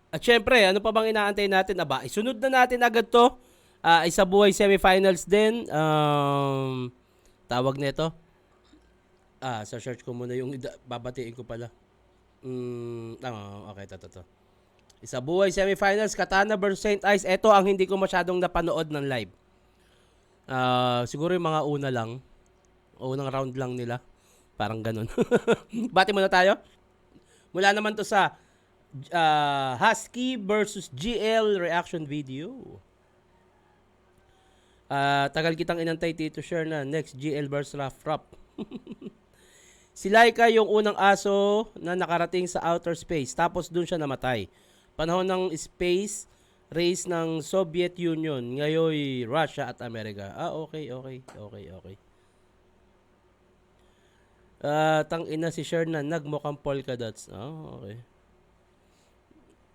At syempre, ano pa bang inaantay natin? Aba, isunod na natin agad to. Isa buhay semifinals din. Tawag nito. Sa search ko muna yung babatiin ko pala. Okay, to. Isa buhay semifinals, Katana versus Saint Ice. Ito ang hindi ko masyadong napanood ng live. Siguro yung mga una lang. Unang round lang nila. Parang ganun. Bati muna tayo. Mula naman to sa Husky versus GL reaction video. Tagal kitang inantay, Tito Share, na next GL versus Rough Rap. Si Laika yung unang aso na nakarating sa outer space. Tapos dun siya namatay. Panahon ng space race ng Soviet Union. Ngayon, Russia at Amerika. Okay. Tang ina si Sherna, nagmukhang polka dots. Okay.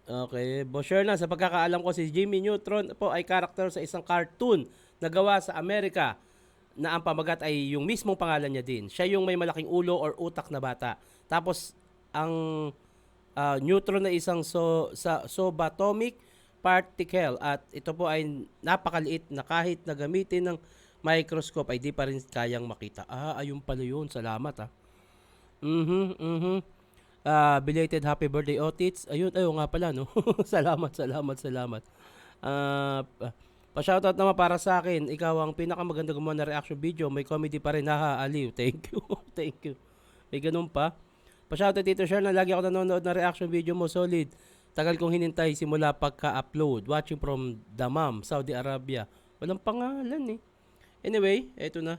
Okay, Boss Sherna, sa pagkakaalam ko si Jimmy Neutron po ay karakter sa isang cartoon na gawa sa Amerika na ang pamagat ay yung mismong pangalan niya din. Siya yung may malaking ulo or utak na bata. Tapos ang neutron na isang subatomic particle at ito po ay napakaliit na kahit na gamitin ng microscope ay di pa rin kayang makita. Ayun pala yun. Salamat. Belated happy birthday, Otits. Ayun, nga pala, no? salamat. Pa-shoutout naman para sa akin. Ikaw ang pinakamaganda gumawa na reaction video. May comedy pa rin. Aliw. Thank you. Thank you. May ganun pa. Pa-shoutout, Tito Share, na lagi ako nanonood na reaction video mo. Solid. Tagal kong hinintay simula pagka-upload. Watching from Dammam, Saudi Arabia. Walang pangalan eh. Anyway, eto na.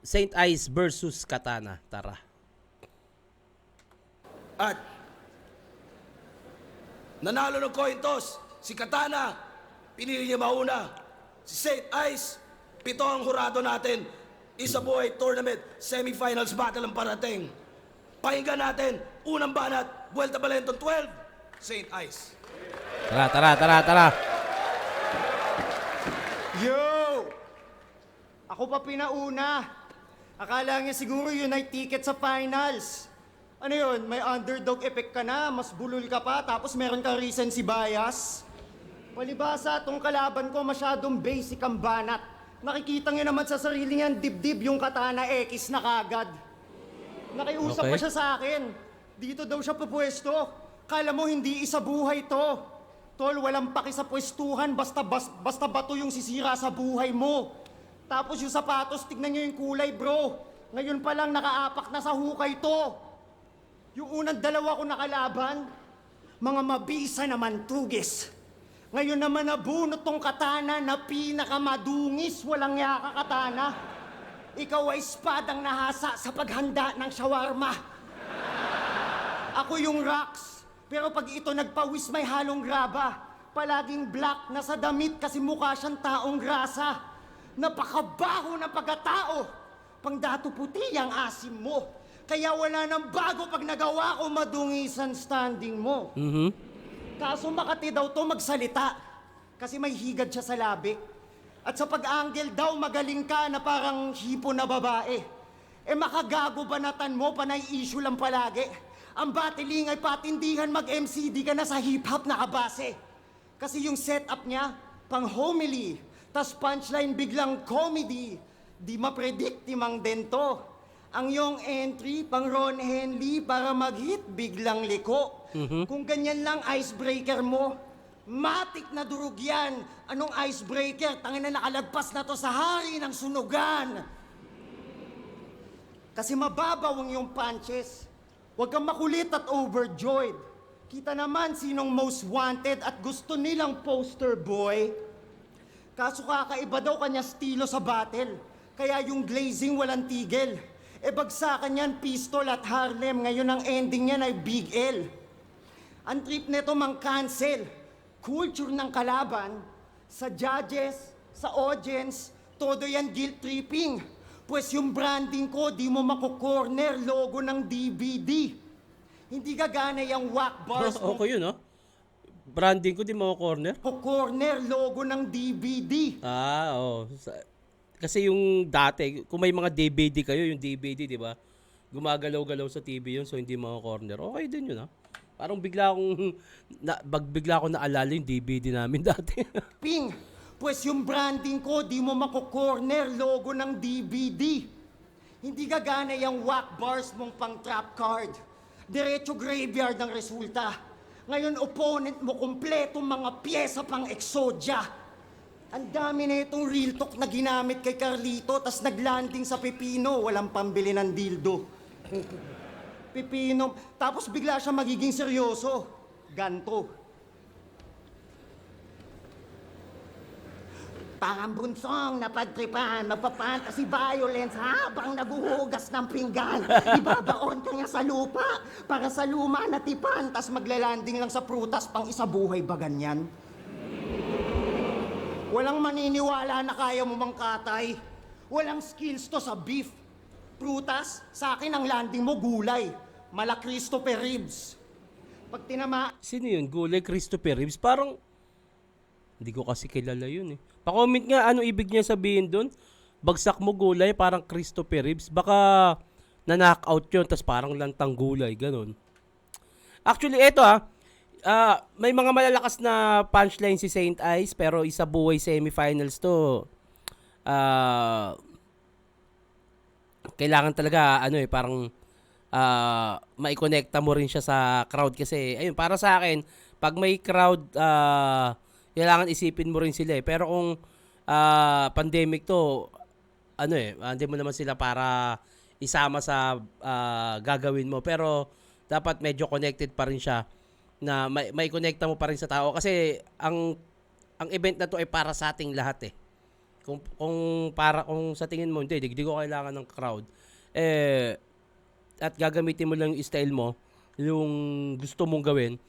Saint Ice versus Katana. Tara. At nanalo ng coin toss, si Katana, pinili niya mauna. Si Saint Ice, 7 ang hurado natin. Isa buhay tournament, semifinals battle ang parating. Pakinggan natin, unang banat, Vuelta Balenton 12, Saint Ice. Tara. Yo! Ako pa pinauna. Akala niya siguro yun ay ticket sa finals. Ano yun, may underdog effect ka na, mas bulol ka pa, tapos meron kang recency bias? Palibasa, tong kalaban ko masyadong basic ang banat. Nakikita niyo naman sa sarili niyan, dibdib yung Katana X na kagad. Nakiusap Okay. pa siya sa akin. Dito daw siya pupwesto. Kala mo hindi isa buhay to. Tol, walang paki sa pwestuhan, basta bato yung sisira sa buhay mo. Tapos yung sapatos, tignan niyo yung kulay, bro. Ngayon pa lang nakaapak na sa hukay to. Yung unang dalawa ko nakalaban, mga mabisa naman tugis. Ngayon naman nabunot tong Katana na pinakamadungis, walang yaka Katana. Ikaw ay espadang nahasa sa paghanda ng shawarma. Ako yung rocks, pero pag ito nagpawis may halong graba. Palaging black na sa damit kasi mukha siyang taong grasa. Napakabaho na pagkatao. Pangdato puti ang asim mo. Kaya wala nang bago pag nagawa ko madungisan standing mo. Kaso Makati daw to magsalita. Kasi may higad siya sa labi. At sa pag-angle daw magaling ka na parang hipo na babae. Makagago banatan mo, panay issue lang palagi. Ang battling ay patindihan mag-MC, di ka na sa hip-hop nakabase. Kasi yung setup niya, pang homily, tas punchline biglang comedy. Di mapredict timang dento. Ang yung entry, pang Ron Henley, para mag-hit, biglang liko. Kung ganyan lang icebreaker mo, matik na durug yan. Anong icebreaker? Tangin na nakalagpas na to sa hari ng sunugan. Kasi mababaw ang yung punches. Huwag kang makulit at overjoyed. Kita naman sinong most wanted at gusto nilang poster boy. Kaso kakaiba daw kanya stilo sa battle. Kaya yung glazing walang tigil. Bagsakan yan pistol at Harlem. Ngayon ang ending niyan ay Big L. Ang trip neto mang cancel. Culture ng kalaban. Sa judges, sa audience, todo yan guilt tripping. Pues yung branding ko, di mo mako-corner logo ng DVD. Hindi gagana yung whack bars mo. Okay yun, no? Branding ko, di mo corner. Corner logo ng DVD. Oo. Kasi yung dati, kung may mga DVD kayo, yung DVD, di ba? Gumagalaw-galaw sa TV yun, so hindi mga corner. Okay din yun, ha? Parang bigla akong naalala yung DVD namin dati. Ping, pues yung branding ko, di mo mako-corner logo ng DVD. Hindi gagana yung whack bars mong pang trap card. Diretso graveyard ang resulta. Ngayon, opponent mo, kompletong mga pyesa pang Exodia. Ang dami na itong real talk na ginamit kay Carlito, tas naglanding sa Pipino, walang pambili ng dildo. Pipino, tapos bigla siya magiging seryoso. Ganto. Parang bunsong napagtripan, magpapantasy violence habang naguhugas ng pinggan. Ibabaon ka niya sa lupa para sa luma na tipan, tas maglalanding lang sa prutas pang isabuhay ba ganyan? Walang maniniwala na kaya mo mangkatay. Walang skills to sa beef. Prutas, sa akin ang landing mo gulay. Mala Christopher Reeves. Pag tinama... Sino yun? Gulay Christopher Reeves? Parang, hindi ko kasi kilala yun eh. Pa-comment nga ano ibig niya sabihin doon. Bagsak mo gulay, parang Christopher Reeves. Baka na-knockout yun, tas parang lantang gulay, ganun. Actually, eto may mga malalakas na punchline si Saint Ice, pero isa buhay semifinals to. Kailangan talaga, parang maikonekta mo rin siya sa crowd kasi, ayun, para sa akin, pag may crowd, kailangan isipin mo rin sila eh. Pero kung pandemic to, hindi mo naman sila para isama sa gagawin mo. Pero dapat medyo connected pa rin siya na may connecta mo pa rin sa tao kasi ang event na to ay para sa ating lahat eh. Kung sa tingin mo hindi ko kailangan ng crowd at gagamitin mo lang yung style mo, yung gusto mong gawin,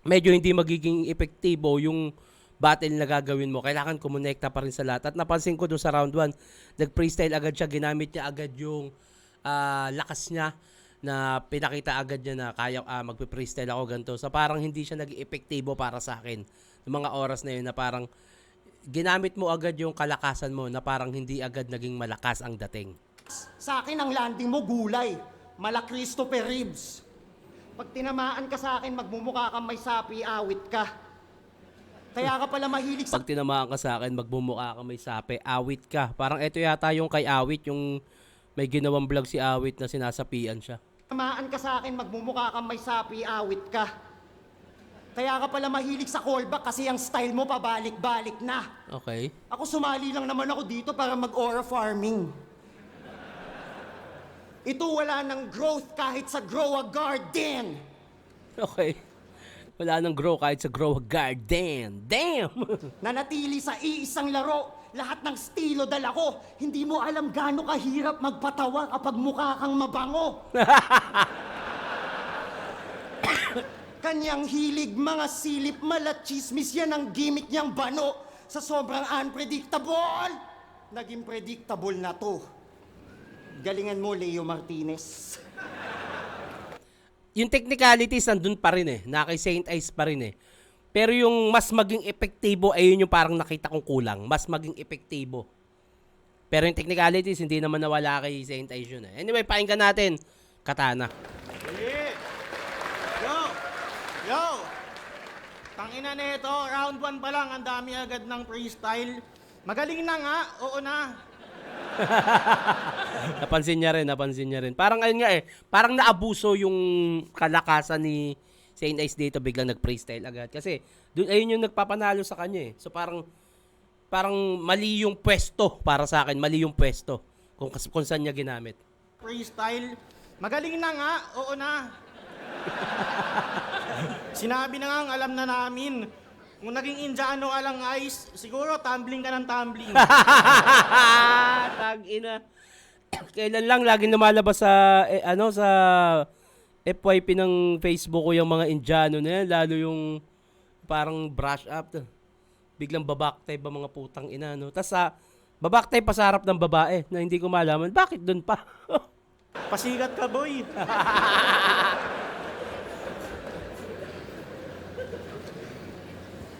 medyo hindi magiging epektibo yung battle na gagawin mo. Kailangan kumonekta pa rin sa lahat. At napansin ko doon sa round 1, nag-freestyle agad siya, ginamit niya agad yung lakas niya na pinakita agad niya na kaya magpe-freestyle ako ganito. So parang hindi siya naging epektibo para sa akin. Yung mga oras na yun na parang ginamit mo agad yung kalakasan mo na parang hindi agad naging malakas ang dating. Sa akin ang landing mo gulay. Mala Christopher Reeves. Pag tinamaan ka sa akin, magmumukha kang may sapi, awit ka. Kaya ka pala mahilig sa... Pag tinamaan ka sa akin, magmumukha kang may sapi, awit ka. Parang eto yata yung kay Awit, yung may ginawang vlog si Awit na sinasapian siya. Tinamaan ka sa akin, magmumukha kang may sapi, awit ka. Kaya ka pala mahilig sa callback kasi ang style mo pabalik-balik na. Okay. Ako sumali lang naman ako dito para mag-aura farming. Ito wala ng growth kahit sa grow a garden. Okay. Wala nang grow kahit sa grow a garden. Damn! Nanatili sa iisang laro. Lahat ng estilo dala ko. Hindi mo alam gaano kahirap magpatawa kapag mukha kang mabango. Kanyang hilig, mga silip, malachismis, yan ang gimmick niyang bano. Sa sobrang unpredictable, naging predictable na to. Galingan mo, Leo Martinez. Yung technicalities nandun pa rin eh. Na kay Saint Ice pa rin eh. Pero yung mas maging epektibo, ayun yung parang nakita kong kulang. Mas maging epektibo. Pero yung technicalities, hindi naman nawala kay Saint Ice yun eh. Anyway, pakinggan natin. Katana. Yo! Tangina nito, round 1 pa lang, ang dami agad ng freestyle. Magaling na nga, oo na. Napansin niya rin. Parang ayun nga eh, parang naabuso yung kalakasan ni Saint Ice dito, biglang nag-freestyle agad. Kasi doon ayun yung nagpapanalo sa kanya eh. So parang mali yung pwesto para sa akin, mali yung pwesto kung saan niya ginamit. Freestyle, magaling na nga, oo na. Sinabi na nga, alam na namin. Kung naging Indiano ka lang, Ice, siguro tumbling ka ng tumbling. Tag-ina. Kailan lang laging lumalabas sa sa FYP ng Facebook ko yung mga Indiano na yan, lalo yung parang brush up. Biglang babaktay ba mga putang ina, no? Tapos babaktay pa sa harap ng babae na hindi ko malaman. Bakit doon pa? Pasikat ka, boy.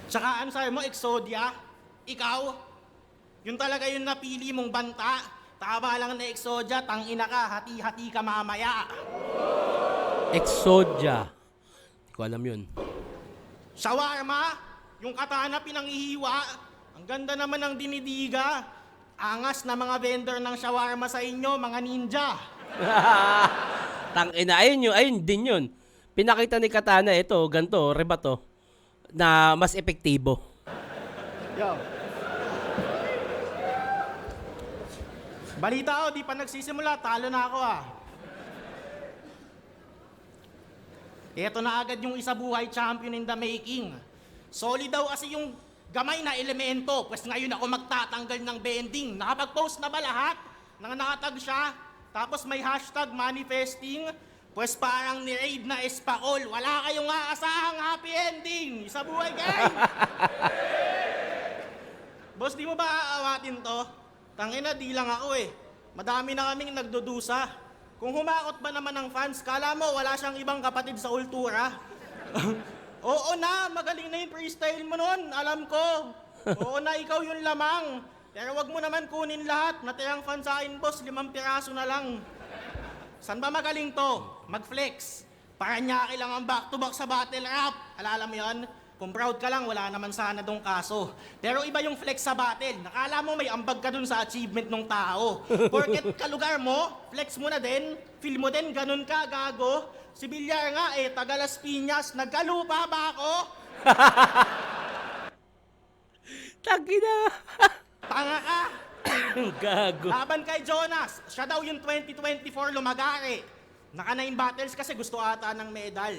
Tsaka ano sabi mo, Exodia? Ikaw? Yun talaga yung napili mong banta. Tama lang na Exodia, tangina ka, hati-hati ka mamaya. Exodia. Hindi Ko alam yun. Shawarma, yung katana pinanghihiwa. Ang ganda naman ng dinidiga. Angas na mga vendor ng shawarma sa inyo, mga ninja. Tangina, ayun din yun. Pinakita ni Katana, ito, ganito, rebato, na mas epektibo. Yo. Balita ko, di pa nagsisimula, talo na ako ah. Ito na agad yung isa buhay champion in the making. Solid daw kasi yung gamay na elemento, pues ngayon ako magtatanggal ng bending. Nakapag-post na ba lahat? Nang nakatag siya, tapos may hashtag manifesting, pues parang ni-raid na espakol. Wala kayong aasahang happy ending. Isa buhay gang! Boss, di mo ba aawatin to? Tangina, di lang ako eh. Madami na kaming nagdudusa. Kung humakot ba naman ng fans, kala mo wala siyang ibang kapatid sa ultura? Oo na, magaling na yung freestyle mo nun, alam ko. Oo na, ikaw yung lamang. Pero wag mo naman kunin lahat. Natirang fan sa akin, boss, 5 piraso na lang. San ba magaling to? Mag-flex. Paranaque lang ang back-to-back sa battle rap. Alala mo yun? Kung proud ka lang, wala naman sana dong kaso. Pero iba yung flex sa battle. Nakala mo may ambag ka dun sa achievement ng tao. Porket kalugar mo, flex mo na din, feel mo din, ganun ka, gago. Si Villar nga eh, taga Las Piñas, nagkalupa ba ako? Tangina. Tanga ka! Gago. Laban kay Jonas, siya daw yung 2024 lumagari. Naka 9 battles kasi gusto ata ng medal.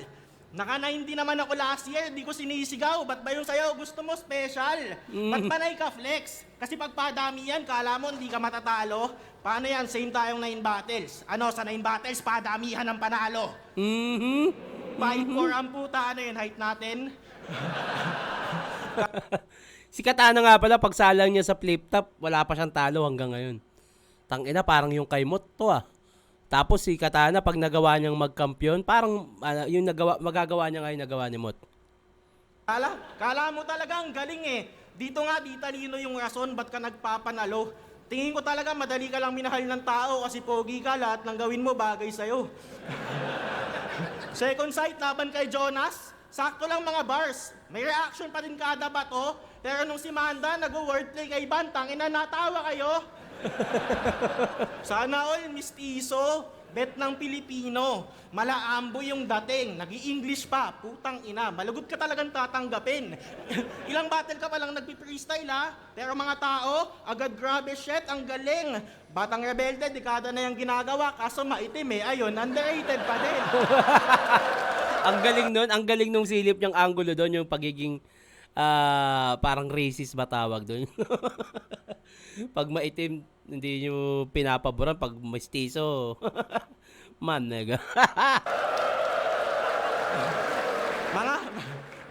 Naka 9 din naman ako last year, di ko sinisigaw. Ba't ba yung sayo gusto mo special? Ba't panay ka flex? Kasi pag padami yan, kala mo hindi ka matatalo. Paano yan? Same tayong 9 battles. Ano, sa 9 battles, padamihan ang panalo. 5'4" ang puta, ano yun, height natin? Si Katana nga pala, pagsalang niya sa flip top, wala pa siyang talo hanggang ngayon. Tangina, parang yung kay Mot to ah. Tapos si Katana, pag nagawa niyang magkampiyon, parang yung magagawa niya ngayon, nagawa ni Mot. Kala mo talagang galing eh. Dito nga, di talino yung rason, ba't ka nagpapanalo? Tingin ko talaga, madali ka lang minahal ng tao kasi pogi ka, lahat ng gawin mo bagay sa'yo. Second sight, laban kay Jonas, sakto lang mga bars. May reaction pa din kada bato, pero nung si Manda nag-wordplay kay Van, tangina natawa kayo. Sana all mistiso, bet ng Pilipino, malaambo yung dating, nag-i-English pa, putang ina, malugod ka talagang tatanggapin. Ilang battle ka palang nagpi-freestyle ha, pero mga tao, agad grabe shit, ang galing. Batang rebelde, dekada na yung ginagawa, kaso maitim eh, ayun, underrated pa din. Ang galing nung silip niyang angulo doon, yung pagiging parang racist ba tawag doon. Pag maitim, hindi nyo pinapaboran. Pag mestizo, man, nega.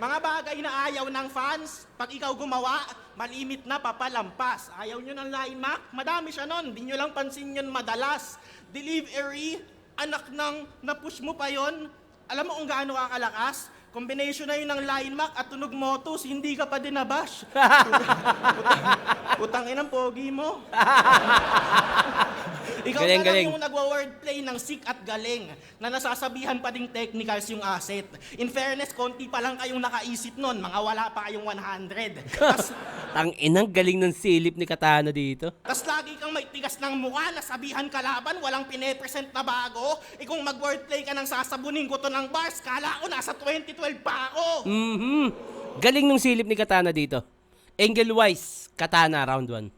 Mga bagay na ayaw ng fans, pag ikaw gumawa, malimit na papalampas. Ayaw nyo ng line mark, madami siya nun, di nyo lang pansin yun madalas. Delivery, anak ng napush mo pa yon. Alam mo kung gaano kakalakas? Combination na yun ng line mark at tunog motos, hindi ka pa din nabash. Putang inang pogi mo. Ikaw Galing, na lang galing. yung nagwa-wordplay ng sick at galing na nasasabihan pa ding technicals yung asset. In fairness, konti pa lang kayong nakaisip nun, mga wala pa kayong 100. Inang galing ng silip ni Katana dito. Tas lagi kang may tigas ng mukha, nasabihan kalaban, walang pine-present na bago. Kung mag-wordplay ka ng sasabunin ko to ng bars, kala ko nasa 2012 pa ako. Galing nung silip ni Katana dito. Angle-wise, Katana, round 1.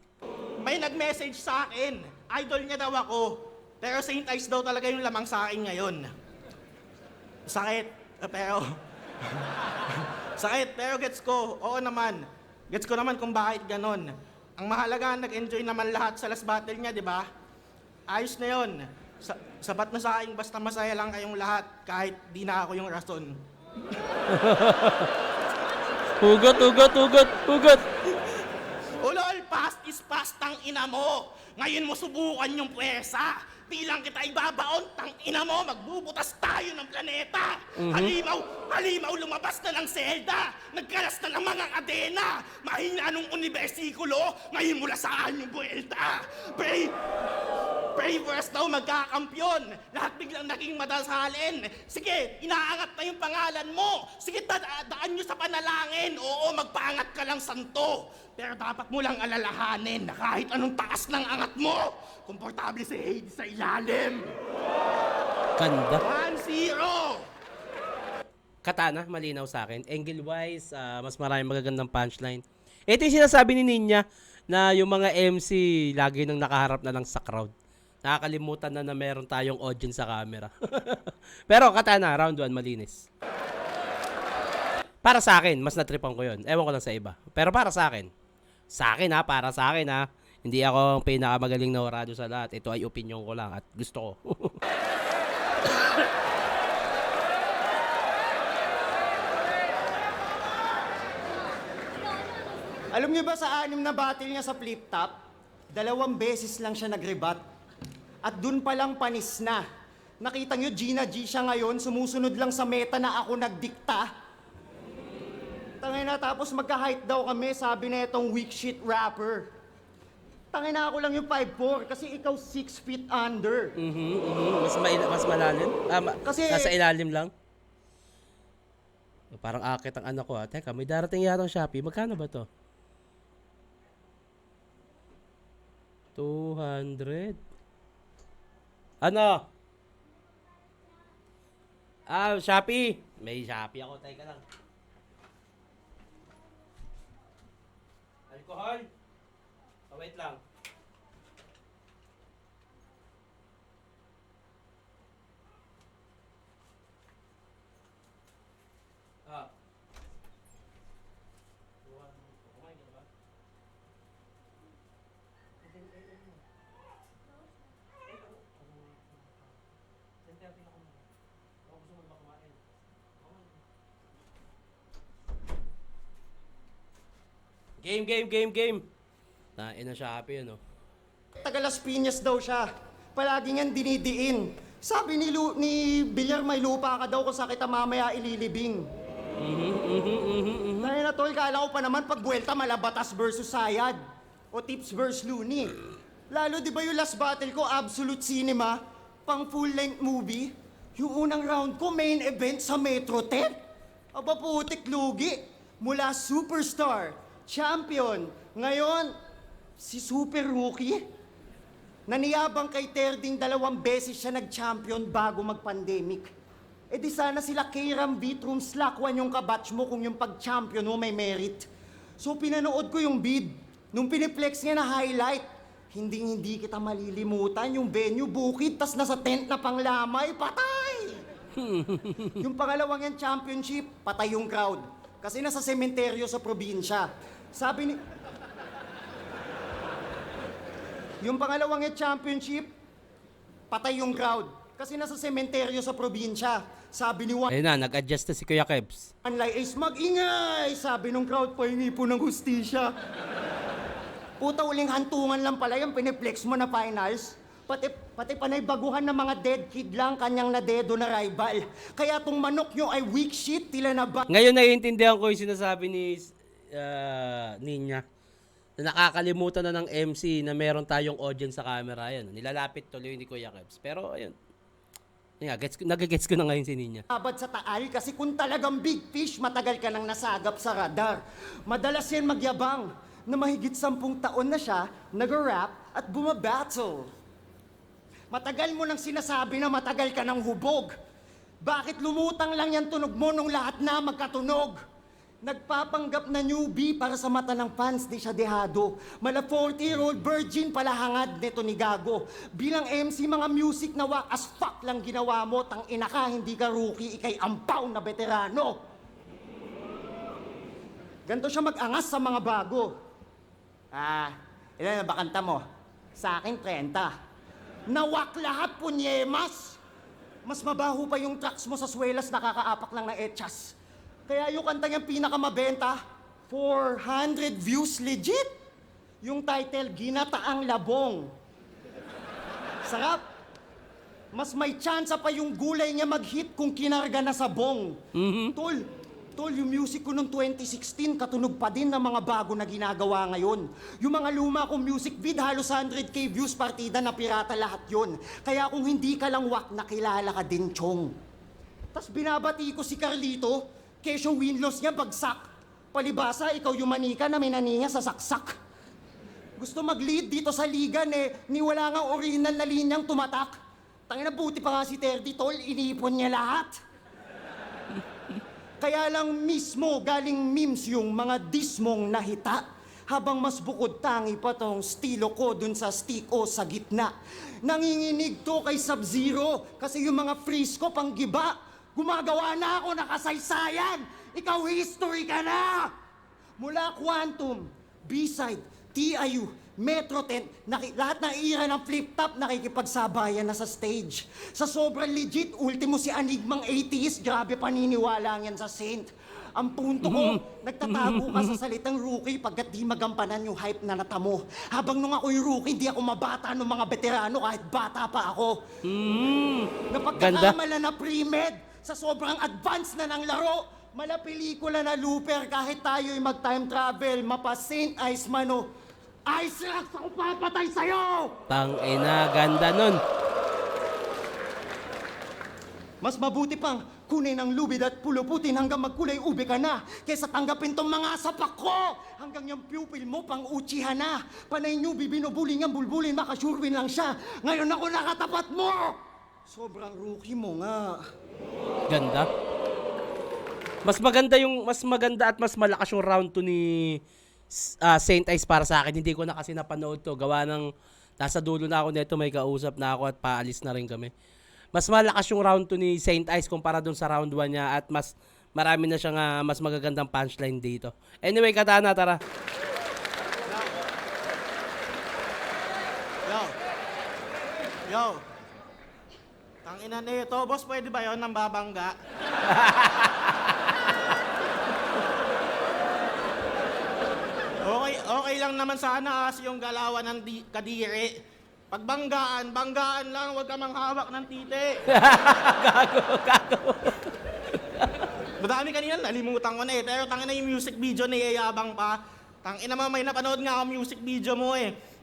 May nag-message sa akin, idol niya daw ako, pero Saint Ice daw talaga yung lamang sa akin ngayon. Sakit, pero... Sakit, pero gets ko, oo naman. Gets ko naman kung bakit ganon. Ang mahalaga, nag-enjoy naman lahat sa last battle niya, di ba? Ayos na yun. Sapat na sa akin, basta masaya lang kayong lahat, kahit di na ako yung rason. Hugot. Ulol, past is past, tang ina mo. Ngayon mo subukan yung puwersa. Bilang kita ibabaon, tang ina mo, magbubutas tayo ng planeta. Halimaw, lumabas na ng selda. Nagkalas na ng mga kadena. Mahina nung unibersikulo, ngayon mula saan yung buwelta. Bravers daw magkakampyon. Lahat biglang naging madasalin. Sige, inaangat na yung pangalan mo. Sige, daan nyo sa panalangin. Oo, magpaangat ka lang, santo. Pero dapat mo lang alalahanin na kahit anong taas ng angat mo, komportable si Hades sa ilalim. Ganda. 1-0. Katana, malinaw sa akin. Angle-wise, mas maraming magagandang punchline. Ito yung sinasabi ni Ninya na yung mga MC lagi nang nakaharap na lang sa crowd. Nakakalimutan na meron tayong audience sa camera. Pero Katana, round 1, malinis. Para sa akin, mas natripan ko yun. Ewan ko lang sa iba. Pero para sa akin, para sa akin ha. Hindi ako ang pinakamagaling na horado sa lahat. Ito ay opinion ko lang at gusto ko. Alam niyo ba sa 6 na battle niya sa flip top, 2 beses lang siya nag-rebat. At dun palang panis na. Nakita niyo, Gina G siya ngayon, sumusunod lang sa meta na ako nagdikta. Tangay na, tapos magka-height daw kami, sabi na itong weak shit rapper. Tangay na, ako lang yung 5'4", kasi ikaw 6 feet under. Mas malalim? Kasi- Nasa ilalim lang? Parang akit ang anak ko ha. Teka, may darating yatang Shopee. Magkano ba to? 200. Ano? Shopee. May Shopee ako. Teka lang. Alcohol. Wait lang. Ah. Game. Na Shopee ano. Taga Las Piñas daw siya. Palagi niyang dinidiin. Sabi ni Villar, may lupa ka daw kung sa kita mamaya ililibing. Dahil na tol, kala ko pa naman pag buwelta Malabatas versus Sayad. O Tips versus Looney. Lalo di ba yung last battle ko, Absolute Cinema, pang full-length movie? Yung unang round ko, main event sa Metro 10. Aba putik lugi. Mula superstar, champion, ngayon, si super rookie. Naniyabang kay Terding 2 beses siya nag-champion bago mag-pandemic. E di sana sila Kairam, Vitrum, Slakwan yung kabatch mo kung yung pag-champion mo may merit. So pinanood ko yung bid. Nung piniplex niya na highlight, hindi kita malilimutan yung venue bukid, tas nasa tent na panglamay, patay! Yung pangalawang yan championship, patay yung crowd. Kasi nasa sementeryo sa probinsya. Sabi ni... Yung pangalawang championship, patay yung crowd. Kasi nasa sementeryo sa probinsya. Sabi ni Ayun na, nag-adjust na si Kuya Kebs. Anlay Ace, mag-ingay! Sabi nung crowd, pahingi po ng hustisya. Puta, uling hantungan lang pala yung piniplex mo na finals. Pati panay baguhan ng mga dead kid lang kanyang nadedo na rival. Kaya tong manok nyo ay weak shit, tila na ba... Ngayon naiintindihan ko yung sinasabi ni Ninya na nakakalimutan na ng MC na meron tayong audience sa camera. Yan, nilalapit tuloy ni Kuya Kebs. Pero ayun, nagagets ko na ngayon si Ninya. Abad sa taal kasi kung talagang big fish, matagal ka nang nasagap sa radar. Madalas yan magyabang na mahigit 10 taon na siya nag-rap at bumabattle. Matagal mo nang sinasabi na matagal ka nang hubog. Bakit lumutang lang yan tunog mo nung lahat na magkatunog? Nagpapanggap na newbie para sa mata ng fans, di siya dehado. Mala 40-year-old virgin pala hangad nito ni Gago. Bilang MC, mga music na wak as fuck lang ginawa mo. Tang ina ka, hindi ka rookie, ikay ampaw na veterano. Ganto siya mag-angas sa mga bago. Ilan na ba kanta mo? Sa akin, 30. Nawak lahat, punyemas! Mas mabaho pa yung tracks mo sa swelas, nakakaapak lang na etchas. Kaya yung kanta niyang pinakamabenta, 400 views legit. Yung title, Ginataang Labong. Sarap. Mas may chance pa yung gulay niya mag-hit kung kinarga na sa bong. Tol, Tol, yung music ko noong 2016, katunog pa din ng mga bago na ginagawa ngayon. Yung mga luma kong music vid, halos 100k views, partida na pirata lahat yon. Kaya kung hindi ka lang wak, nakilala ka din, Chong. Tapos binabati ko si Carlito, kesyo win-loss niya bagsak. Palibasa, ikaw yung manika na minaniya sa saksak. Gusto mag-lead dito sa ligan ni wala nga original na linyang tumatak. Tangina, buti pa nga si Terdy, Tol, inipon niya lahat. Kaya lang mismo galing memes yung mga dismong nahita. Habang mas bukod tangi pa tong stilo ko dun sa stick o sa gitna. Nanginginig to kay Sub-Zero kasi yung mga freeze ko pang giba. Gumagawa na ako ng kasaysayan. Ikaw history ka na! Mula Quantum, B-side, TIU, Metro 10, lahat ng era ng flip-top nakikipagsabayan na sa stage. Sa sobrang legit, ultimo si Enigmang atheist, grabe paniniwala yan sa Saint. Ang punto ko, nagtatago ka sa salitang rookie pagkat di magampanan yung hype na natamo. Habang nung ako'y rookie, di ako mabata ng mga veterano kahit bata pa ako. Napagkakamala na pre-med, sa sobrang advance na ng laro, mala pelikula na looper kahit tayo'y mag-time travel, mapa Saint Ice Mano. Ice Rocks ako papatay sa'yo! Tangina, ganda nun. Mas mabuti pang kunin ang lubid at puluputin hanggang magkulay ube ka na kaysa tanggapin tong mga sapak ko hanggang yung pupil mo pang uchihan na. Panay nyo bibinubuling ang bulbulin, makasurwin lang siya. Ngayon ako nakatapat mo! Sobrang rookie mo nga. Ganda. Mas maganda at mas malakas yung round 2 ni Saint Ice para sa akin. Hindi ko na kasi napanood to. Gawa ng nasa dulo na ako nito, may kausap na ako at paalis na rin kami. Mas malakas yung round 2 ni Saint Ice kumpara dun sa round 1 niya at mas marami na siyang mas magagandang punchline dito. Anyway, Katana, tara. Yo. Tangina nito, boss, pwede ba yun ng babangga? Okay lang naman sana kasi yung galawan ng kadiri. Pagbanggaan, banggaan lang, huwag ka manghawak ng titi. Gago. Madami kanina, nalimutan ko na pero tangina yung music video na yayabang pa. Tangina mo, may napanood nga ako music video mo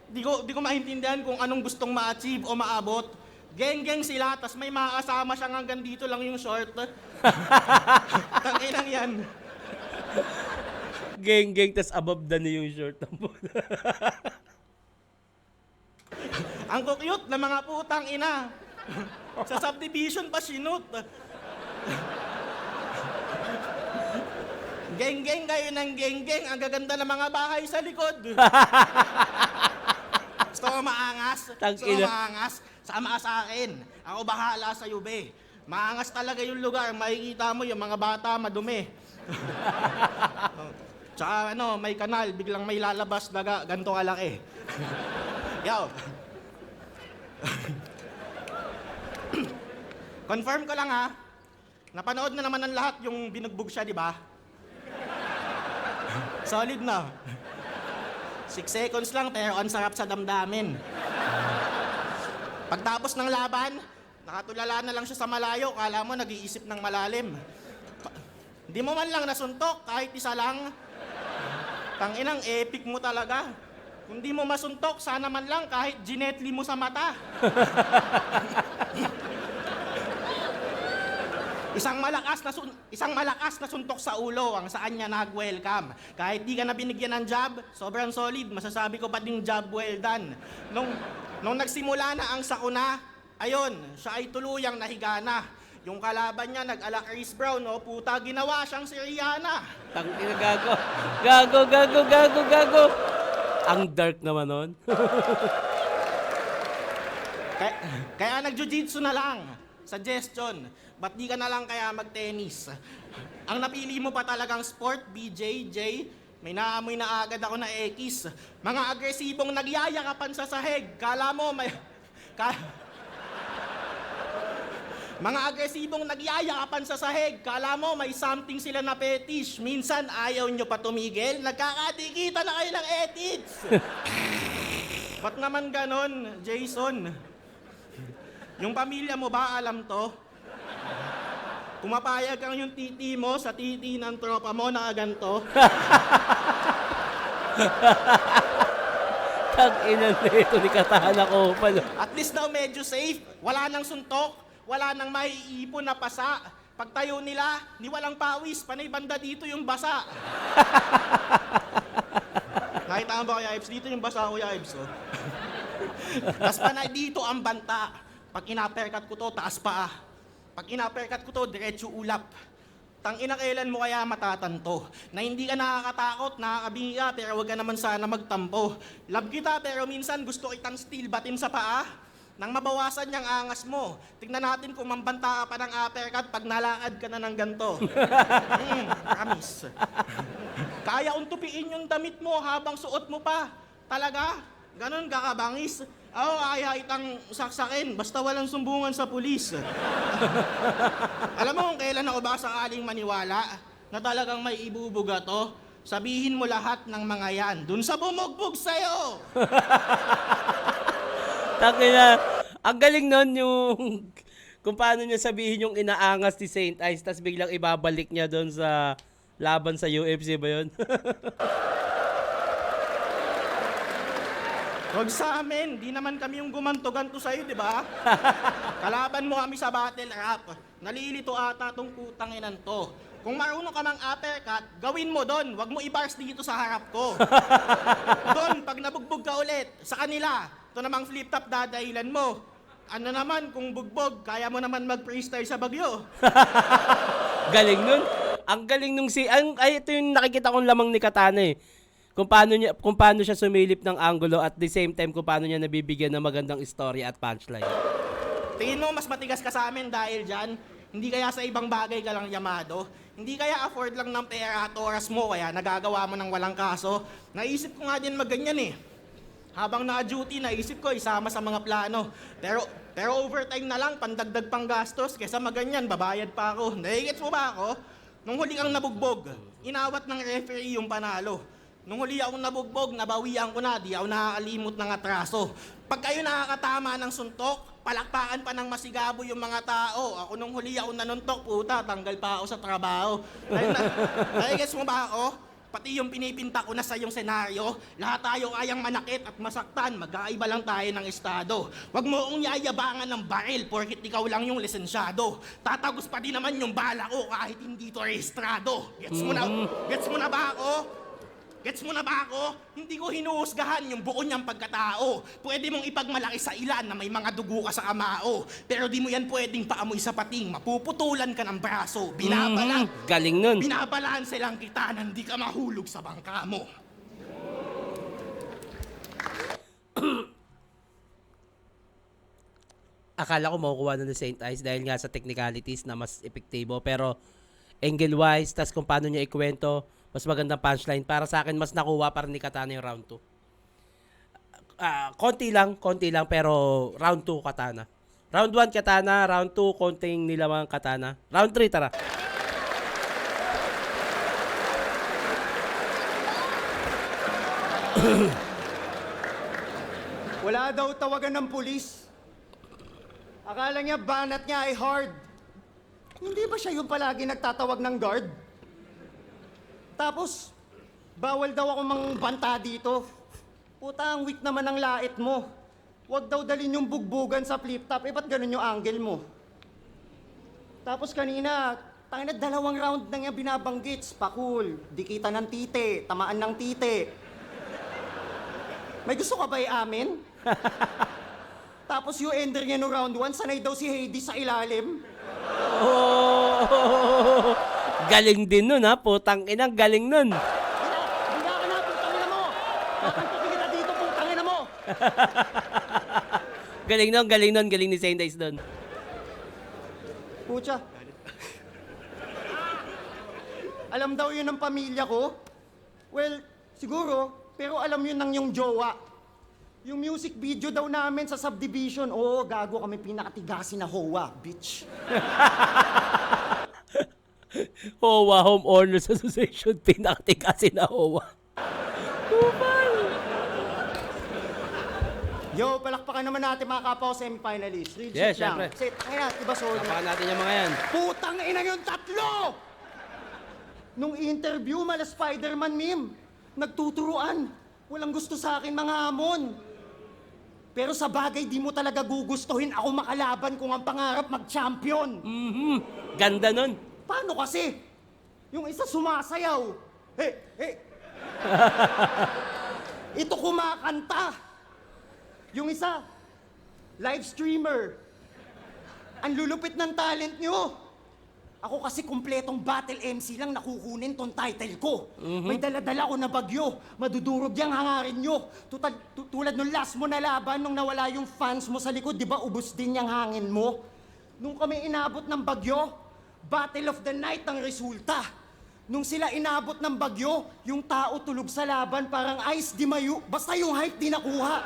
Di ko maintindihan kung anong gustong ma-achieve o maabot. Geng-geng sila, tas may makakasama siyang hanggang dito lang yung short. Tanginang yan. Geng, tas above the knee yung short ng bola. Ang cute na mga putang ina. Sa subdivision pa sinut. Geng-geng kayo ng geng-geng. Ang gaganda ng mga bahay sa likod. Gusto mo maangas? Gusto mo maangas? Sama ka sa akin. Ako bahala sa be. Maangas talaga yung lugar. Makikita mo yung mga bata madumi. Tsaka may kanal. Biglang may lalabas daga. Ganto kalaki. Yo. Confirm ko lang ha. Napanood na naman ng lahat yung binugbog siya, di ba? Solid na. 6 seconds lang pero ang sarap sa damdamin. Pagtapos ng laban, nakatulala na lang siya sa malayo. Kala mo nag-iisip ng malalim. Hindi mo man lang nasuntok kahit isa lang. Tanginang epic mo talaga. Kung di mo masuntok, sana man lang kahit ginetli mo sa mata. Isang malakas na suntok sa ulo ang saan niya nag-welcome. Kahit di ka na binigyan ng job, sobrang solid. Masasabi ko pa ding job well done. Nung nagsimula na ang sakuna, ayun, siya ay tuluyang nahigana. Yung kalaban niya, nag-ala Chris Brown, puta, ginawa siyang si Rihanna. Tangina, gago. Ang dark naman nun. Kaya nag-jiu-jitsu na lang. Suggestion, ba't di ka na lang kaya mag-tennis? Ang napili mo pa talagang sport, BJJ, may naamoy na agad ako na X. Mga agresibong nagyayakapan sa sahig, kala mo may... Mga agresibong nagyayakapan sa sahig, kala mo may something sila na fetish. Minsan ayaw nyo pa tumigil, nagkakadikita na kayo ng ethics. Ba't naman ganon, Jason? Yung pamilya mo ba alam to? pumapayag kang yung titi mo sa titi ng tropa mo na ganto. Tang-ina na ito ni Katana ko pala. At least daw medyo safe. Wala nang suntok, wala nang maiipon na pasa. Pagtayo nila, ni walang pawis, panay banda dito yung basa. Nakita mo ba Kuya Ives? Dito yung basa Kuya Ives. Oh. Tapos panay dito ang banta. Pag inaperkat ko to, taas paa. Pag inaperkat ko to, diretso ulap. Tangina kailan mo kaya matatanto? Na hindi ka nakakatakot, nakakabingi ka, pero wag ka naman sana magtampo. Love kita, pero minsan gusto kitang steel batin sa paa. Nang mabawasan niyang angas mo, tignan natin kung mambanta ka pa ng uppercut pag nalakad ka na ng ganto. Promise. Kaya untupiin yung damit mo habang suot mo pa. Talaga? Ganon kakabangis. Oo, kaya itang saksakin, basta walang sumbungan sa pulis. Alam mo kung kailan ako ba sakaling maniwala na talagang may ibubuga to? Sabihin mo lahat ng mga yan, dun sa bumugbog sa'yo! Tangina, ang galing nun yung kung paano niya sabihin yung inaangas ni Saint Ice tas biglang ibabalik niya doon sa laban sa UFC ba yun? Huwag sa amin, di naman kami yung gumanto-ganto sa'yo, di ba? Kalaban mo kami sa battle rap. Nalilito ata tong putang inan to. Kung marunong ka mang uppercut, gawin mo doon. Huwag mo i-bars dito sa harap ko. Doon, pag nabugbog ka ulit, sa kanila, ito namang flip top dadahilan mo. Ano naman, kung bugbog, kaya mo naman mag-freestyle sa bagyo. Galing nun. Ang galing nung ay ito yung nakikita kong lamang ni Katana eh. Kung paano siya sumilip ng angulo at the same time kung paano niya nabibigyan ng magandang story at punchline. Tingin mo, mas matigas ka sa amin dahil dyan? Hindi kaya sa ibang bagay ka lang yamado? Hindi kaya afford lang ng pera at oras mo kaya nagagawa mo ng walang kaso? Naisip ko nga din magganyan eh. Habang na-duty, naisip ko isama sa mga plano. Pero overtime na lang, pandagdag pang gastos. Kesa maganyan, babayad pa ako. Naigits mo ba ako? Nung huli kang nabugbog, inawat ng referee yung panalo. Nung huli akong nabugbog, nabawian ko na, di ako nakakalimot ng atraso. Pag kayo nakakatama ng suntok, palakpakan pa ng masigabo yung mga tao. Ako nung huli ako nanuntok, puta, tanggal pa ako sa trabaho. Naigits mo ba ako? Pati yung pinipinta ko na sa yung senaryo, lahat tayo kayang manakit at masaktan, magkaiba lang tayo ng estado. Huwag mo akong yayabangan ng baril porkit ikaw lang yung lisensyado. Tatagos pa din naman yung bala ko kahit hindi to rehistrado. Gets mo na ba ako? Gets mo na ba ako? Hindi ko hinuhusgahan yung buo niyang pagkatao. Pwede mong ipagmalaki sa ilan na may mga dugo ka sa kamao. Pero di mo yan pwedeng paamoy sa pating. Mapuputulan ka ng braso. Galing nun. Binabalanse lang kita na hindi ka mahulog sa bangka mo. Akala ko makukuha na ni Saint Ice dahil nga sa technicalities na mas epektibo. Pero angle-wise, tas kung paano niya ikwento, mas magandang punchline. Para sa akin, mas nakuha para ni Katana yung round 2. Konti lang, pero round 2 Katana. Round 1 Katana, round 2 konting nilamang Katana. Round 3 tara. Wala daw tawagan ng pulis. Akala niya banat niya ay hard. Hindi ba siya yung palagi nagtatawag ng guard? Tapos, bawal daw ako mangbanta dito. Puta, ang weak naman ng lait mo. Huwag daw dalhin yung bugbugan sa flip top. Ba't ganun yung angle mo? Tapos kanina, tangina 2 round na nga binabanggit. Pakul, dikita ng tite, tamaan ng tite. May gusto ka ba i-amin? Tapos yung ender niya no round 1, sanay daw si Hades sa ilalim. Oh, galing din nun ha, putang inang galing nun. Bila ka na, putang ina mo! Papantukin kita dito, putang ina mo! Galing ni Saint Ice dun. Pucha. Alam daw yun ng pamilya ko? Well, siguro, pero alam yun ng yung jowa. Yung music video daw namin sa subdivision, oo, gago kami pinakatigasin na HOA, bitch. HOA, Home Owners Association, pinakatikasin na HOA. Yo, palakpakan naman natin mga kapwa ko semifinalist. Real Yes, shit lang. syempre. Kasi, tangina, iba solid. Tapakan natin yung mga yan. Putang ina yung tatlo! Nung interview, mala Spider-Man meme. Nagtuturuan. Walang gusto sa akin mga hamon. Pero sa bagay, di mo talaga gugustuhin ako makalaban kung ang pangarap mag-champion. Ganda nun. Paano kasi? Yung isa sumasayaw. Hey, hey. Ito kumakanta. Yung isa, live streamer. Ang lulupit ng talent nyo. Ako kasi kumpletong battle MC lang nakukunin tong title ko. May dala-dala ko na bagyo. Madudurog yung hangarin nyo. Tulad nung last mo na laban, nung nawala yung fans mo sa likod, di ba ubos din yung hangin mo? Nung kami inabot ng bagyo, Battle of the Night ang resulta. Nung sila inabot ng bagyo, yung tao tulog sa laban parang ice di mayu. Basta yung hype di nakuha.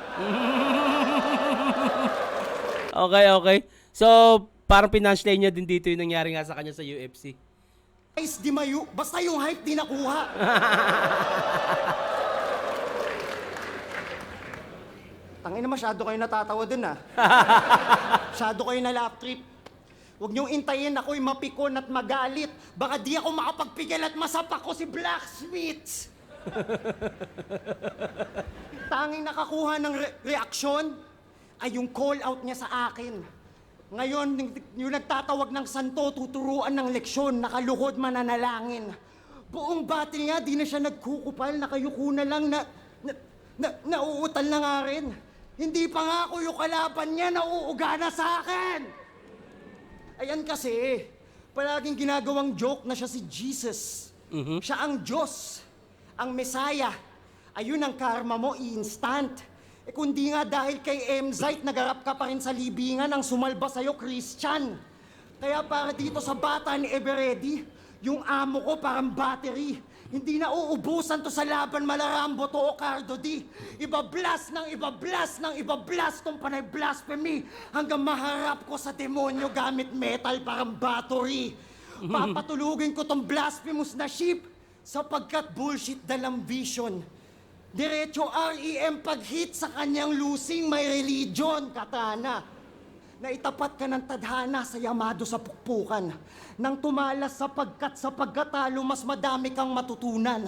Okay. So, parang pinunchline niya din dito yung nangyari nga sa kanya sa UFC. Ice di mayu. Basta yung hype di nakuha. Tangina, masyado kayo natatawa dun ah. Masyado kayo na laugh trip. Huwag niyong intayin ako'y mapikon at magalit. Baka di ako makapagpigil at masapak ko si Blacksmith. Tanging nakakuha ng reaksyon ay yung call out niya sa akin. Ngayon, yung nagtatawag ng santo, tuturuan ng leksyon, nakaluhod mananalangin. Buong battle nga, di na siya nagkukupal, nakayuko na lang nauutal na nga rin. Hindi pa nga ako yung kalaban niya, nauuga na sa akin. Ayan kasi, palaging ginagawang joke na siya si Jesus. Siya ang Diyos, ang Messiah. Ayun ang karma mo, instant. Eh kundi nga dahil kay Emzite, nagarap ka pa rin sa libingan ang sumalba sa'yo, Christian. Kaya para dito sa bata ni Everready, yung amo ko parang battery. Hindi na uubusan to sa laban Malarambo to o Cardo D. Iba-blast tong panay blasphemy hanggang maharap ko sa demonyo gamit metal parang battery. Papatulugin ko tong blasphemous na ship sapagkat bullshit dalang vision. Diretso REM pag-hit sa kanyang losing may religion, Katana. Naitapat ka ng tadhana sa Yamado sa pukpukan. Nang tumalas sa pagkatalo, mas madami kang matutunan.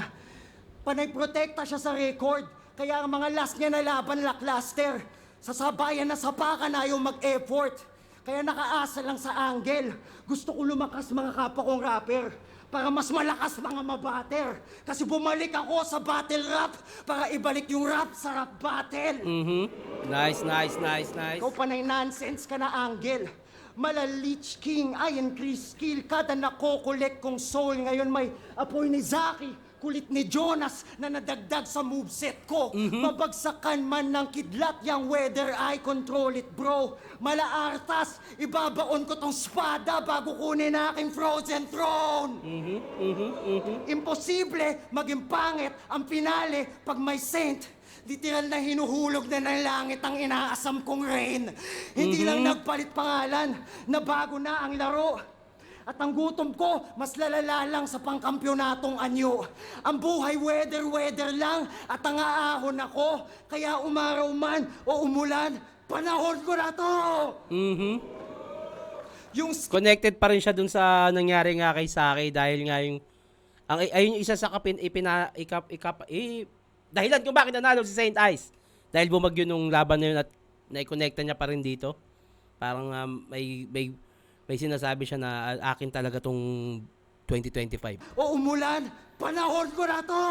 Panay protekta siya sa record, kaya ang mga last niya na laban lackluster. Sa sabayan na sapakan ayaw mag-effort. Kaya nakaasa lang sa angle. Gusto ko lumakas mga kapwa kong rapper para mas malakas mga mabater. Kasi bumalik ako sa battle rap para ibalik yung rap sa rap battle. Nice. Ikaw panay nonsense ka na, Angel. Mala Lich King, Iron Chris Kill, kada nakokolek kong soul. Ngayon may apoy ni Zaki, kulit ni Jonas na nadagdag sa moveset ko. Mabagsakan man ng kidlat, yung weather, I control it, bro. Mala Artas, ibabaon ko tong spada bago kunin aking frozen throne. Imposible maging pangit ang pinali pag may saint. Literal na hinuhulog na ng langit ang inaasam kong rain. Hindi lang nagpalit pangalan, nabago na ang laro. At ang gutom ko, mas lalala lang sa pangkampyonatong anyo. Ang buhay weather lang at ang aahon ako. Kaya umaraw man o umulan, panahon ko na to! Yung Connected pa rin siya dun sa nangyari nga kay Saki dahil nga yung ayun yung isa sa dahilan kung bakit nanalo si Saint Ice. Dahil bumagyo nung laban na yun at nai-connecta niya pa rin dito. Parang may sinasabi siya na akin talaga tong 2025. o umulan, panahon ko na to!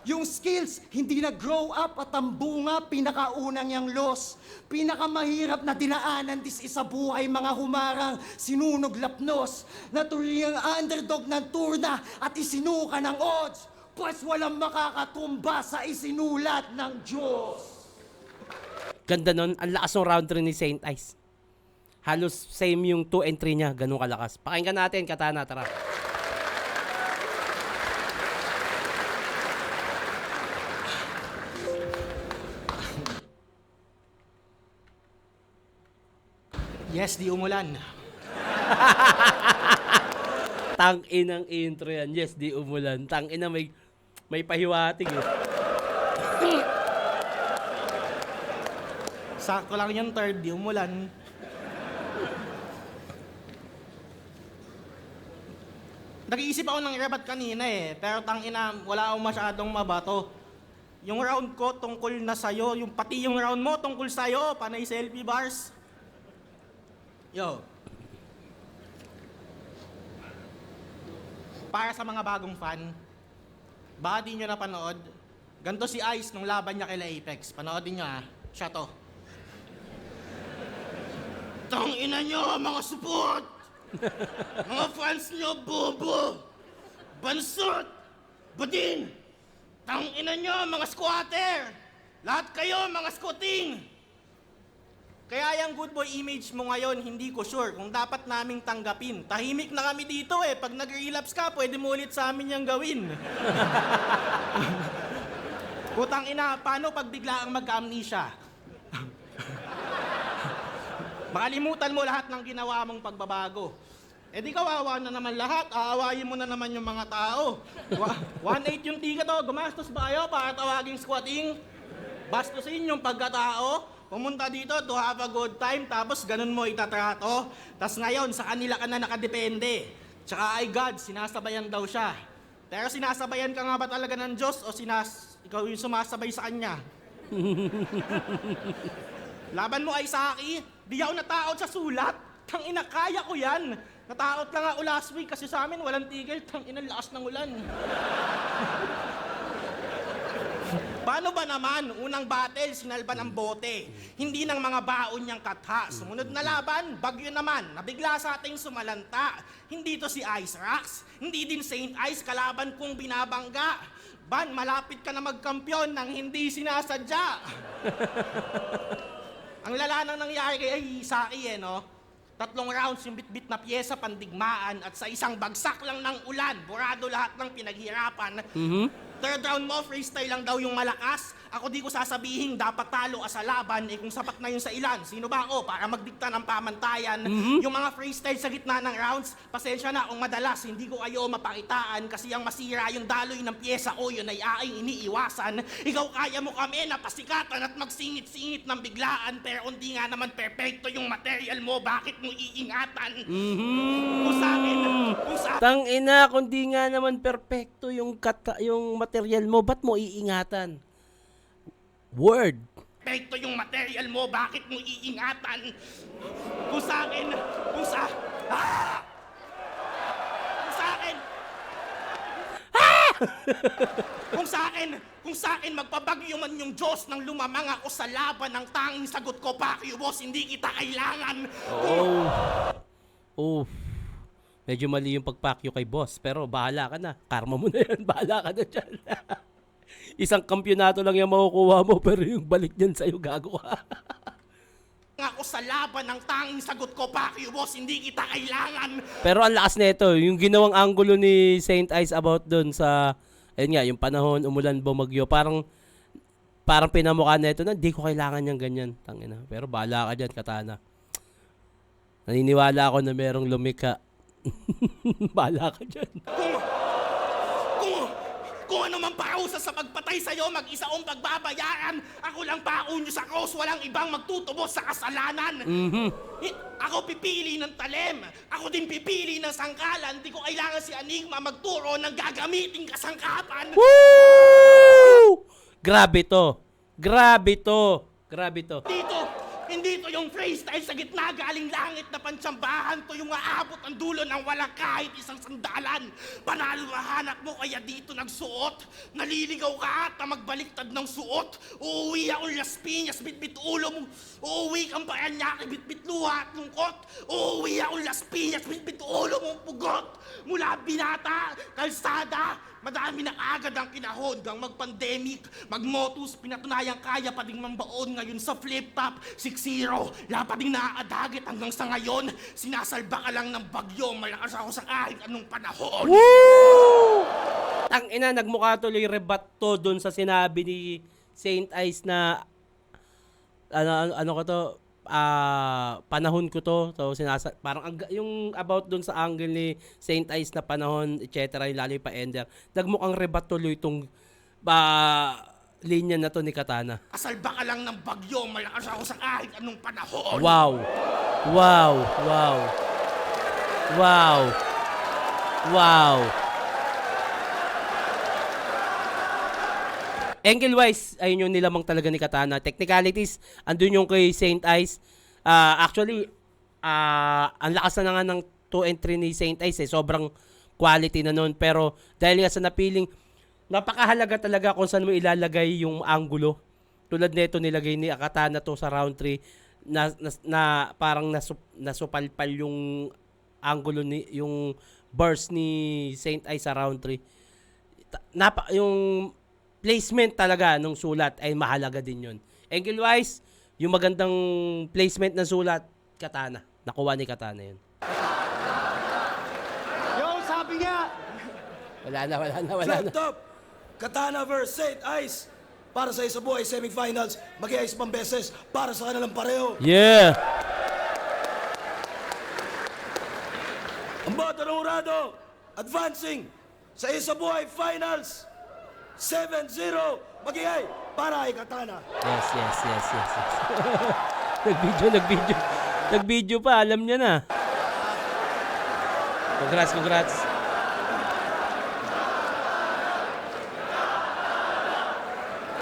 Yung skills, hindi na-grow up at ang bunga, pinakaunang yung loss. Pinakamahirap na dinaanan sa buhay, mga humarang sinunog lapnos. Natuloy ang underdog ng turna at isinuka ng odds. Pues walang makakatumba sa isinulat ng Diyos. Ganda nun, ang lakas ng round 3 ni Saint Ice. Halos same yung 2 and 3 niya, ganun kalakas. Pakinggan natin, Katana, tara. Yes, di umulan. Tangin ang intro yan. Yes, di umulan. Tangin na may pahiwatig eh. Sakto lang yung third, di umulan. Nag-iisip ako ng rebat kanina eh, pero tangina, wala akong masyadong mabato. Yung round ko tungkol na sa'yo, yung pati yung round mo tungkol sa'yo, panay selfie bars. Yo. Para sa mga bagong fan, baka di nyo napanood, ganito si Ice nung laban niya kay Apex. Panoodin nyo ah, siya to. Tangina nyo, mga support! Mga fans nyo, bobo! Bansot! Budin! Tangina nyo, mga squatter! Lahat kayo, mga squatting! Kaya yung good boy image mo ngayon, hindi ko sure kung dapat naming tanggapin. Tahimik na kami dito eh. Pag nag-relapse ka, pwede mo ulit sa amin yung gawin. Putang ina, paano pag bigla ang magka-amnesia? Makalimutan mo lahat ng ginawa mong pagbabago. Eh di kawawa na naman lahat, aawayin mo na naman yung mga tao. 1.8 yung ticket to, gumastos ba kayo para tawaging squatting? Bastusin yung pagkatao, pumunta dito to have a good time, tapos ganun mo itatrato. Tapos ngayon, sa kanila ka na nakadepende. Tsaka ay God, sinasabayan daw siya. Pero sinasabayan ka nga ba talaga ng Diyos o ikaw yung sumasabay sa Kanya? Laban mo ay Saki, di ako natakot sa sulat. Tangina, kaya ko yan. Natakot lang ako last week kasi sa amin walang tigil. Tangina, lakas ng ulan. Paano ba naman? Unang battle, sinalban ang bote. Hindi ng mga baon niyang katha. Sumunod na laban, bagyo naman. Nabigla sa ating sumalanta. Hindi to si Ice Rocks. Hindi din Saint Ice, kalaban kong binabangga. Ban, malapit ka na magkampyon nang hindi sinasadya. Ang lala nang nangyari kay Saki eh, no? 3 rounds yung bit-bit na pyesa, pandigmaan, at sa isang bagsak lang ng ulan, burado lahat ng pinaghirapan. Third round mo, freestyle lang daw yung malakas. Ako di ko sasabihin, dapat talo ka sa laban, eh kung sapat na yun sa ilan, sino ba ako para magdikta ng pamantayan? Yung mga freestyle sa gitna ng rounds, pasensya na kung madalas, hindi ko kayo mapakitaan, kasi ang masira yung daloy ng pyesa ko, yun ay aking iniiwasan. Ikaw kaya mo kami na pasikatan at magsingit-singit ng biglaan, pero hindi nga naman perfecto yung material mo, bakit mo iingatan? Kung sa akin, Tang ina, kundi nga naman perfecto yung material mo, ba't mo iingatan? Word. perfecto yung material mo, bakit mo iingatan? Kung sa akin, kung sa akin, kung sa akin magpabagyo man yung Diyos nang lumamang ako sa laban, ang tanging sagot ko, Pacquiao boss, hindi kita kailangan. Oh. Medyo mali yung pagpakyo kay boss, pero bahala ka na. Karma mo na yan, bahala ka na dyan. Isang kampyonato lang yung makukuha mo, pero yung balik niyan sa'yo, gago ka. Ako sa laban, ang tanging sagot ko, Pacquiao boss, hindi kita kailangan. Pero ang lakas nito, yung ginawang angulo ni Saint Ice about dun sa, ayun nga, yung panahon, umulan, bumagyo, parang pinamukha na ito na, hindi ko kailangan yung ganyan. Tangina. Pero bahala ka dyan, Katana. Naniniwala ako na merong lumika. Bahala ka dyan. Kung ano man parusa sa pagpatay sa'yo, mag-isa kong pagbabayaran. Ako lang pako nyo sa cross, walang ibang magtutubos sa kasalanan. Ako pipili ng talem. Ako din pipili ng sangkalan. Di ko kailangan si Enigma magturo ng gagamiting kasangkapan. Woo! Grabe to. Hindi to yung freestyle sa gitna galing langit na pantsambahan. To yung aabot ang dulo ng walang kahit isang sandalan. Panalo hanap mo kaya dito nagsuot. Naliligaw ka at na magbaliktad ng suot. Uuwi ako Las Piñas, bitbit ulo mo. Uuwi kang Paranaque, bitbit luha at lungkot. Uuwi ako Las Piñas, bitbit ulo mong pugot. Mula binata, kalsada, madami na agad ang kinahon hanggang mag-pandemic. Mag-motus, pinatunayang kaya pa ding mambaon ngayon sa flip-top. 6-0, lapa ding naaadagit hanggang sa ngayon. Sinasalba ka lang ng bagyo, malakas ako sa kahit anong panahon. Woo! Tangina, nagmukha tuloy rebat to doon sa sinabi ni Saint Ice na ano ko to, panahon ko to. So parang yung about doon sa angle ni Saint Ice na panahon, etc. Lalo yung pa-ender. Nagmukhang rebat tuloy itong linya na to ni Katana. Asalba ka lang ng bagyo, malakas ako sa kahit anong panahon. Wow. Wow. Wow. Wow. Wow. Angle-wise, ayun yung nilamang talaga ni Katana. Technicalities, andun yung kay Saint Ice. Actually, ang lakas na nga ng 2 and 3 ni Saint Ice eh. Sobrang quality na nun. Pero dahil nga sa napiling, napakahalaga talaga kung saan mo ilalagay yung angulo. Tulad nito, nilagay ni Katana to sa round 3 na parang nasupalpal yung angulo ni yung burst ni Saint Ice sa round 3. Yung placement talaga ng sulat ay mahalaga din yun. Angle-wise, yung magandang placement ng sulat, Katana. Nakuha ni Katana yun. Yo, sabi niya! Wala na. Drop top, Katana versus Saint Ice. Para sa Isa Buhay semifinals, mag-iayos pang beses para sa kanilang pareho. Yeah! Ang boto ng Hurado, advancing sa Isa Buhay finals. 7-0, mag-iay para kay Katana. Yes. Nag-video pa, alam niya na. Congrats.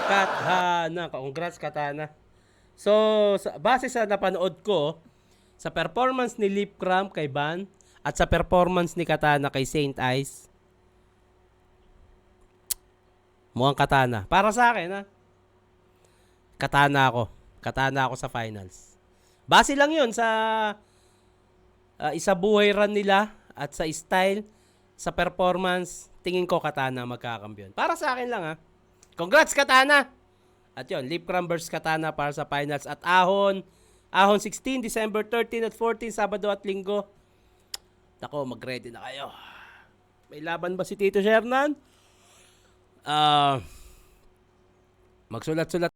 Katana, congrats Katana. So, base sa napanood ko, sa performance ni Lip Cram kay Van at sa performance ni Katana kay Saint Ice, mukhang Katana. Para sa akin, ha? Katana ako sa finals. Base lang yun sa isa buhay run nila at sa style, sa performance, tingin ko Katana magkakampiyon. Para sa akin lang, ha? Congrats, Katana! At yun, Lip Cram versus Katana para sa finals. At Ahon 16, December 13 at 14, Sabado at Linggo. Nako, mag-ready na kayo. May laban ba si Tito Shernan? Magsulat-sulat